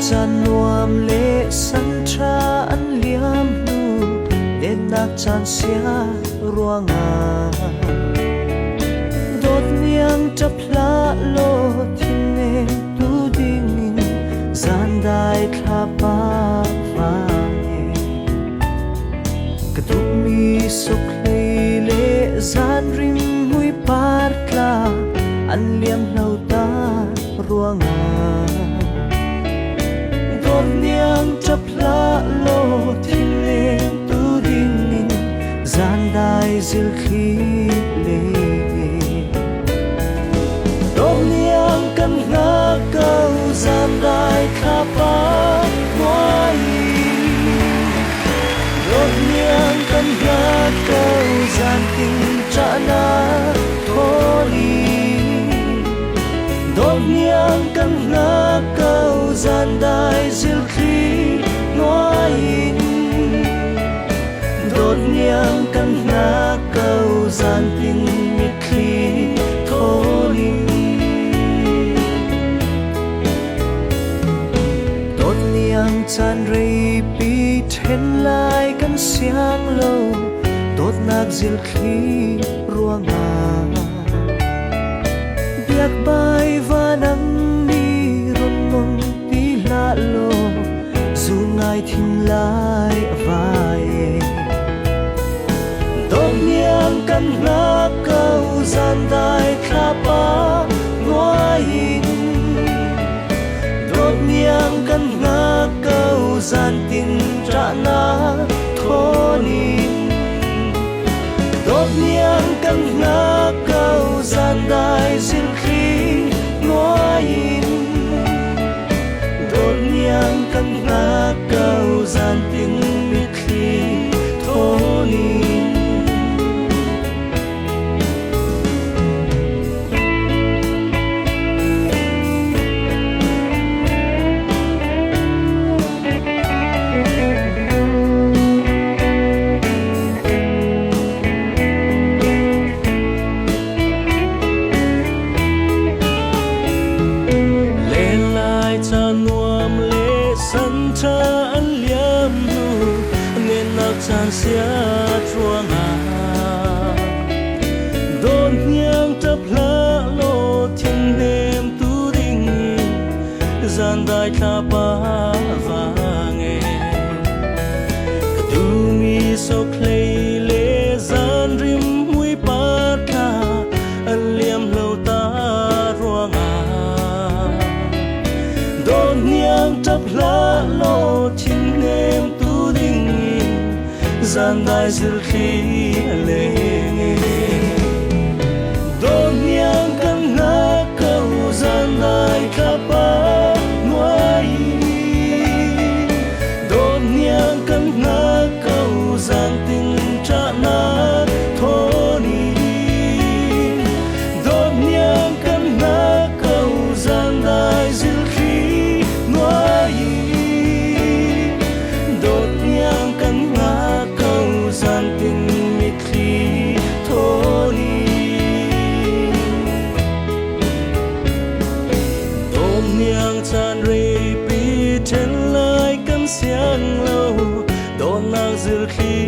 Chan nuam le san tra an liam nu den nak chan sia ruanga dot niang chapla lo thine tu ding zan dai tha pa va katuk mi sok le zan rim hui par kla an liam lau ta ruanga niang chapla lo thil lem tu ding in zan dai zil khi le dom niang kan na kau zan dai kha pa moi dom niang kan na kau zan ting cha na tholi dom niang kan na kau zan dai zil khi ngoain đột niang kan na kau zan tin mit khi tholi đột niang chan rei pi then lai kan siang lo đột nak zil khi ruanga biak bai vanang lo dù ngài thìn lại vai đom niang kan na kau zan dai kha pa ngoain đom niang kan na kau zan tin tra na thonin đom niang kan na kau zan dai zil khi ngoain niang kan na kau zan tin mit khi thonin chan sia truanga don niang chapla lo thing nem tu ding zan dai tha pa va nge tu mi so clay le zan rim hui pa tha an liam lo ta ruanga don niang chapla lo thing nem zan dai zil khi le don niang kan na kau zan dai kha pa noi don niang kan na kau zan tin cha na thoni don niang kan na kau zan dai zil khi noi don niang kan na zan tin mit khi tholi dom niang chan rei pi then lai kan siang lo don nang zil khi